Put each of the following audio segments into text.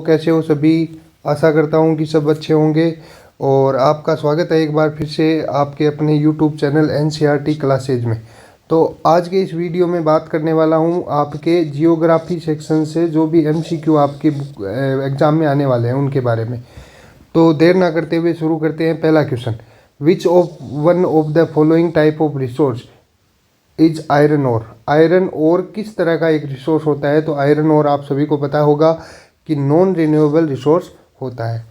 कैसे हो सभी। आशा करता हूँ कि सब अच्छे होंगे और आपका स्वागत है एक बार फिर से आपके अपने YouTube चैनल NCERT क्लासेज में। तो आज के इस वीडियो में बात करने वाला हूँ आपके जियोग्राफी सेक्शन से जो भी MCQ आपके एग्ज़ाम में आने वाले हैं उनके बारे में। तो देर ना करते हुए शुरू करते हैं। पहला question, which of one of the following type of resource is iron ore. Iron ore किस तरह का एक रिसोर्स होता है? तो आयरन ओर आप सभी को पता होगा कि नॉन रिन्यूएबल रिसोर्स होता है।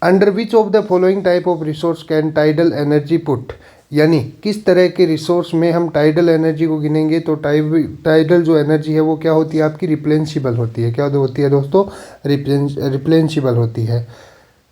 Under which of the following type of resource can tidal energy put, यानी किस तरह के रिसोर्स में हम टाइडल एनर्जी को गिनेंगे? तो टाइडल जो एनर्जी है वो क्या होती है आपकी? रिप्लेनिशिबल होती है। क्या होती है दोस्तों? रिप्लेनिशिबल होती है।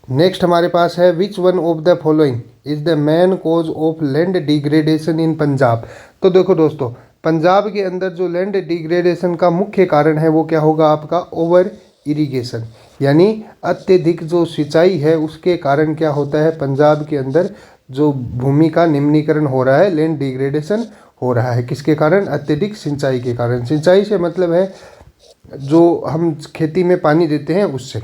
नेक्स्ट हमारे पास है विच one of the following is the main cause of land degradation in Punjab. तो देखो दोस्तों, पंजाब के अंदर जो लैंड डिग्रेडेशन का मुख्य कारण है वो क्या होगा आपका? ओवर इरिगेशन, यानी अत्यधिक जो सिंचाई है उसके कारण क्या होता है? पंजाब के अंदर जो भूमि का निम्नीकरण हो रहा है, लैंड डिग्रेडेशन हो रहा है। किसके कारण? अत्यधिक सिंचाई के कारण। सिंचाई से मतलब है जो हम खेती में पानी देते हैं उससे।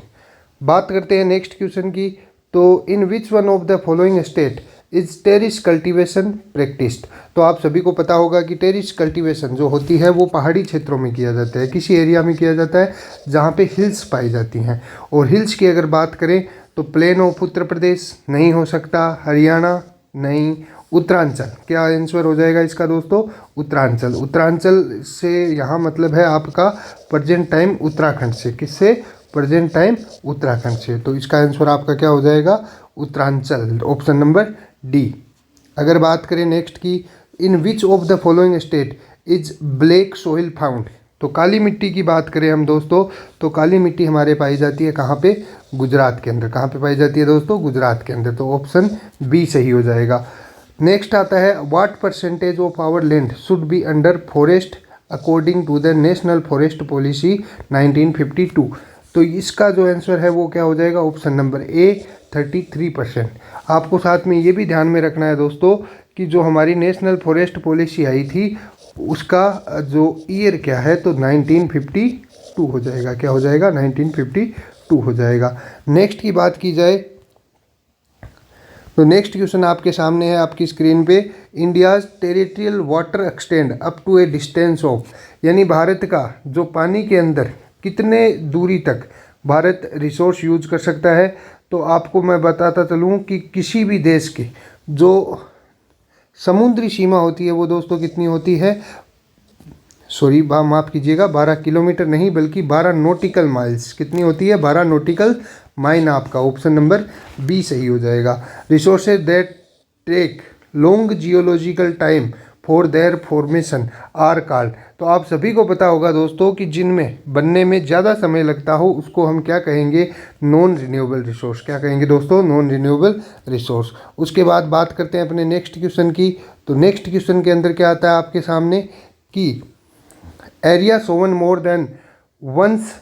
बात करते हैं नेक्स्ट क्वेश्चन की। तो in which one of the following state is terrace cultivation practised. तो आप सभी को पता होगा कि टेरिस कल्टीवेशन जो होती है वो पहाड़ी क्षेत्रों में किया जाता है। किसी एरिया में किया जाता है जहाँ पे हिल्स पाई जाती हैं। और हिल्स की अगर बात करें तो प्लेन ऑफ उत्तर प्रदेश नहीं हो सकता, हरियाणा नहीं, उत्तरांचल। क्या आंसर हो जाएगा इसका दोस्तों? उत्तरांचल। उत्तरांचल से यहाँ मतलब है आपका प्रेजेंट टाइम उत्तराखंड से। किससे? प्रेजेंट टाइम उत्तराखंड से। तो इसका आंसर आपका क्या हो जाएगा? Uttaranchal, option number D. अगर बात करें नेक्स्ट की, in which of the following state is black soil found. तो काली मिट्टी की बात करें हम दोस्तों, तो काली मिट्टी हमारे पाई जाती है कहाँ पे? गुजरात के अंदर। कहाँ पे पाई जाती है दोस्तों? गुजरात के अंदर। तो ऑप्शन बी सही हो जाएगा। नेक्स्ट आता है what percentage of our land should be under forest according to the national forest policy 1952। तो इसका जो आंसर है वो क्या हो जाएगा? Option number A 33%। आपको साथ में ये भी ध्यान में रखना है दोस्तों कि जो हमारी नेशनल फॉरेस्ट पॉलिसी आई थी उसका जो ईयर क्या है? तो 1952 हो जाएगा। क्या हो जाएगा? 1952 हो जाएगा। नेक्स्ट की बात की जाए तो नेक्स्ट क्वेश्चन आपके सामने है आपकी स्क्रीन पे, India's territorial water extend up to a distance of, यानी भारत का जो पानी के अंदर कितने दूरी तक भारत रिसोर्स यूज कर सकता है। तो आपको मैं बताता चलूँ कि किसी भी देश की जो समुद्री सीमा होती है वो दोस्तों कितनी होती है? सॉरी, माफ़ कीजिएगा, 12 किलोमीटर नहीं बल्कि 12 नॉटिकल माइल्स। कितनी होती है? 12 नॉटिकल माइल। आपका ऑप्शन नंबर बी सही हो जाएगा। Resources that take long geological time for their formation are called. तो आप सभी को पता होगा दोस्तों कि जिनमें बनने में ज़्यादा समय लगता हो उसको हम क्या कहेंगे? Non renewable resource. क्या कहेंगे दोस्तों? Non renewable resource. उसके बाद बात करते हैं अपने नेक्स्ट क्वेश्चन की। तो नेक्स्ट क्वेश्चन के अंदर क्या आता है आपके सामने कि area sown more than once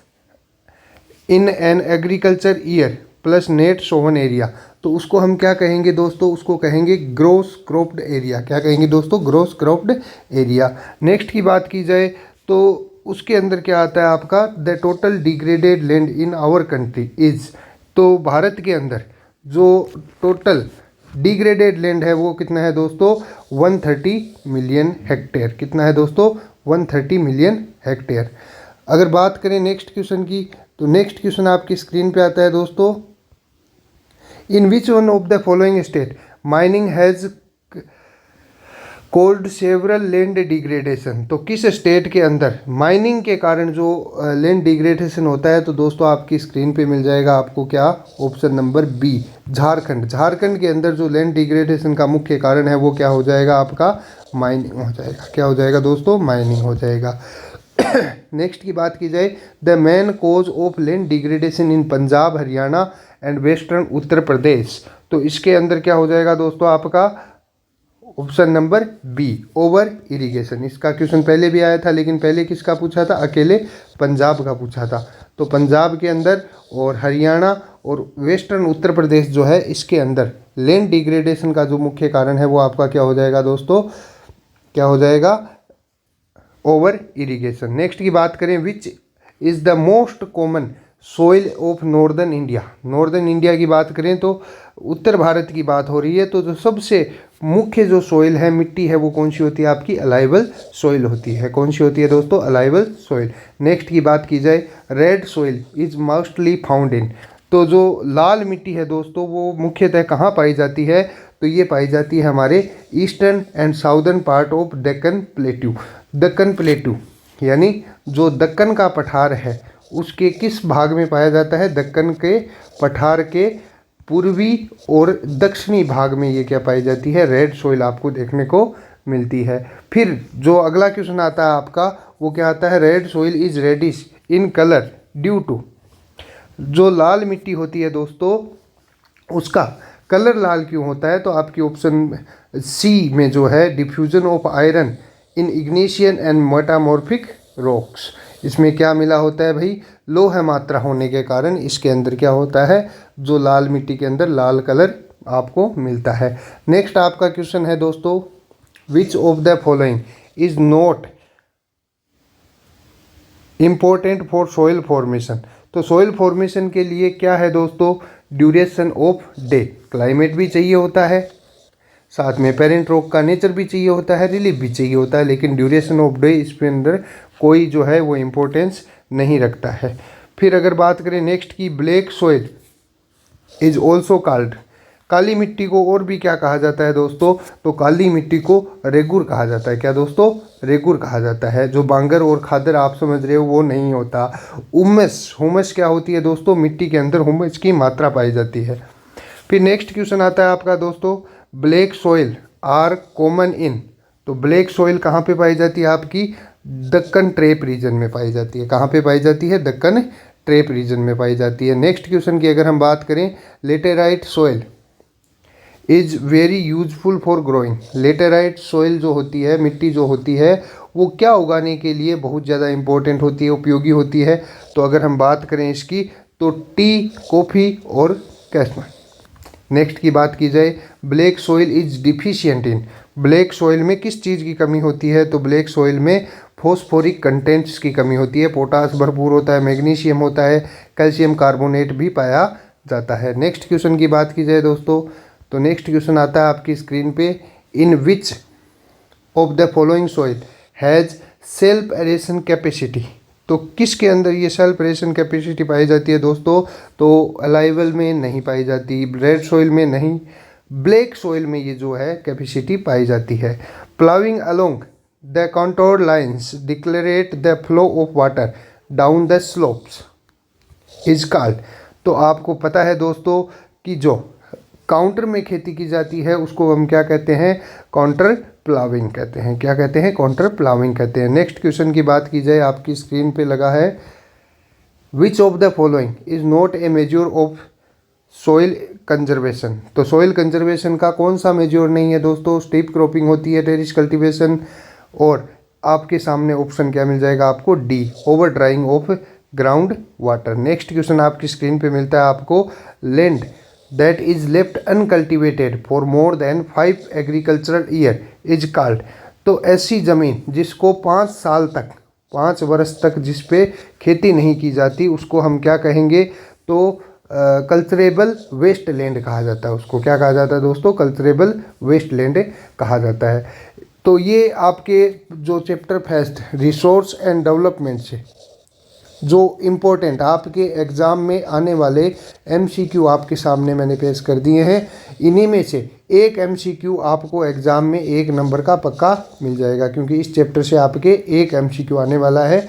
in an agriculture year plus net sown area. तो उसको हम क्या कहेंगे दोस्तों? उसको कहेंगे ग्रोस क्रॉप्ड एरिया। क्या कहेंगे दोस्तों? Gross cropped area. नेक्स्ट की बात की जाए तो उसके अंदर क्या आता है आपका? The total degraded land in our country is. तो भारत के अंदर जो टोटल डिग्रेडेड लैंड है वो कितना है दोस्तों? 130 मिलियन हेक्टेयर। कितना है दोस्तों? 130 मिलियन हेक्टेयर। अगर बात करें नेक्स्ट क्वेश्चन की तो नेक्स्ट क्वेश्चन आपकी स्क्रीन पे आता है दोस्तों, in which one of the following state mining has caused several land degradation. तो किस स्टेट के अंदर माइनिंग के कारण जो लैंड डिग्रेडेशन होता है? तो दोस्तों आपकी स्क्रीन पे मिल जाएगा आपको क्या? Option number B Jharkhand. Jharkhand के अंदर जो लैंड डिग्रेडेशन का मुख्य कारण है वो क्या हो जाएगा आपका? माइनिंग हो जाएगा। क्या हो जाएगा दोस्तों? माइनिंग हो जाएगा। नेक्स्ट की बात की जाए, the main cause of land degradation in Punjab, Haryana and western Uttar Pradesh. तो इसके अंदर क्या हो जाएगा दोस्तों आपका? Option number B over irrigation. इसका क्वेश्चन पहले भी आया था लेकिन पहले किसका पूछा था? अकेले पंजाब का पूछा था। तो पंजाब के अंदर और हरियाणा और वेस्टर्न उत्तर प्रदेश जो है इसके अंदर लैंड डिग्रेडेशन का जो मुख्य कारण है वो आपका क्या हो जाएगा दोस्तों? क्या हो जाएगा? Over irrigation. नेक्स्ट की बात करें, which is the most common soil of northern India. Northern India की बात करें तो उत्तर भारत की बात हो रही है, तो जो सबसे मुख्य जो सोइल है, मिट्टी है, वो कौन सी होती है आपकी? अलाइवल सोइल होती है। कौन सी होती है दोस्तों? अलाइवल सोइल। नेक्स्ट की बात की जाए, red soil is mostly found in. तो जो लाल मिट्टी है दोस्तों, वो मुख्यतः कहाँ पाई जाती है? तो ये पाई जाती है हमारे eastern and southern part of Deccan plateau. Deccan plateau यानी जो दक्कन का पठार है, उसके किस भाग में पाया जाता है? दक्कन के पठार के पूर्वी और दक्षिणी भाग में ये क्या पाई जाती है? रेड सोइल आपको देखने को मिलती है। फिर जो अगला क्वेश्चन आता है आपका, वो क्या आता है? Red soil is reddish in colour due to. जो लाल मिट्टी होती है दोस्तों, उसका कलर लाल क्यों होता है? तो आपकी ऑप्शन सी में जो है, diffusion of iron in ignition and metamorphic rocks. इसमें क्या मिला होता है भाई? लोह मात्रा होने के कारण इसके अंदर क्या होता है? जो लाल मिट्टी के अंदर लाल कलर आपको मिलता है। नेक्स्ट आपका क्वेश्चन है दोस्तों, विच of the following is not important for soil formation. तो सोइल फॉर्मेशन के लिए क्या है दोस्तों? Duration of day. क्लाइमेट भी चाहिए होता है, साथ में पेरेंट रॉक का नेचर भी चाहिए होता है, रिलीफ भी चाहिए होता है, लेकिन ड्यूरेशन ऑफ डे इसके अंदर कोई जो है वो इम्पोर्टेंस नहीं रखता है। फिर अगर बात करें नेक्स्ट की, black soil is also called. काली मिट्टी को और भी क्या कहा जाता है दोस्तों? तो काली मिट्टी को रेगुर कहा जाता है। क्या दोस्तों? रेगुर कहा जाता है। जो बांगर और खादर आप समझ रहे हो वो नहीं होता। हुमस, हुमस क्या होती है दोस्तों? मिट्टी के अंदर हुमस की मात्रा पाई जाती है। फिर नेक्स्ट क्वेश्चन आता है आपका दोस्तों, black soil are common in. तो ब्लैक सोइल कहाँ पे पाई जाती है आपकी? दक्कन ट्रेप रीजन में पाई जाती है। कहाँ पे पाई जाती है? दक्कन ट्रेप रीजन में पाई जाती है। नेक्स्ट क्वेश्चन की अगर हम बात करें, laterite soil is very useful for growing. Laterite soil जो होती है, मिट्टी जो होती है, वो क्या उगाने के लिए बहुत ज़्यादा इंपॉर्टेंट होती है, उपयोगी होती है? तो अगर हम बात करें इसकी, तो टी, कॉफ़ी और कैस्टर। नेक्स्ट की बात की जाए, black soil is deficient in. Black soil में किस चीज़ की कमी होती है? तो ब्लैक सोइल में फॉस्फोरिक कंटेंट्स की कमी होती है। पोटास भरपूर होता है, मैग्नीशियम होता है, कैल्शियम कार्बोनेट भी पाया जाता है। नेक्स्ट क्वेश्चन की बात की जाए दोस्तों, तो नेक्स्ट क्वेश्चन आता है आपकी स्क्रीन पे, in which of the following soil has self aeration capacity. तो किसके अंदर ये सेल्फ एरेशन कैपेसिटी पाई जाती है दोस्तों? तो अलाइवल में नहीं पाई जाती, रेड सोइल में नहीं, ब्लैक सोइल में ये जो है कैपेसिटी पाई जाती है। Ploughing along the contour lines decelerate the flow of water down the slopes is called. तो आपको पता है दोस्तों कि जो काउंटर में खेती की जाती है उसको हम क्या कहते हैं? काउंटर प्लाविंग कहते हैं। क्या कहते हैं? काउंटर प्लाविंग कहते हैं। नेक्स्ट क्वेश्चन की बात की जाए, आपकी स्क्रीन पे लगा है, विच of the following is not a measure of soil conservation. तो सोइल कंजर्वेशन का कौन सा मेजर नहीं है दोस्तों? स्टीप क्रॉपिंग होती है, टेरिस कल्टीवेशन, और आपके सामने ऑप्शन क्या मिल जाएगा आपको? D, over drying of ground water. Next question आपकी स्क्रीन पे मिलता है आपको, land that is left uncultivated for more than 5 agricultural year is called। तो ऐसी ज़मीन जिसको 5 साल तक, 5 वर्ष तक जिस पे खेती नहीं की जाती, उसको हम क्या कहेंगे? तो कल्चरेबल वेस्ट लैंड कहा जाता है। उसको क्या कहा जाता है दोस्तों? कल्चरेबल वेस्ट लैंड कहा जाता है। तो ये आपके जो chapter first resource and development से जो इम्पोर्टेंट आपके एग्ज़ाम में आने वाले MCQ आपके सामने मैंने पेश कर दिए हैं, इन्हीं में से एक MCQ आपको एग्ज़ाम में 1 नंबर का पक्का मिल जाएगा, क्योंकि इस चैप्टर से आपके एक MCQ आने वाला है।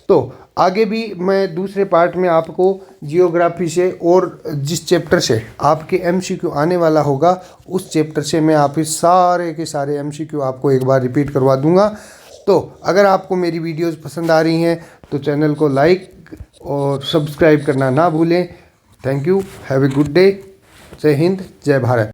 तो आगे भी मैं दूसरे पार्ट में आपको जियोग्राफी से और जिस चैप्टर से आपके MCQ आने वाला होगा, उस चैप्टर से मैं आप इस सारे के सारे MCQ आपको एक बार रिपीट करवा दूंगा। तो अगर आपको मेरी वीडियोस पसंद आ रही हैं तो चैनल को लाइक और सब्सक्राइब करना ना भूलें। Thank you, have a good day. जय हिंद, जय भारत।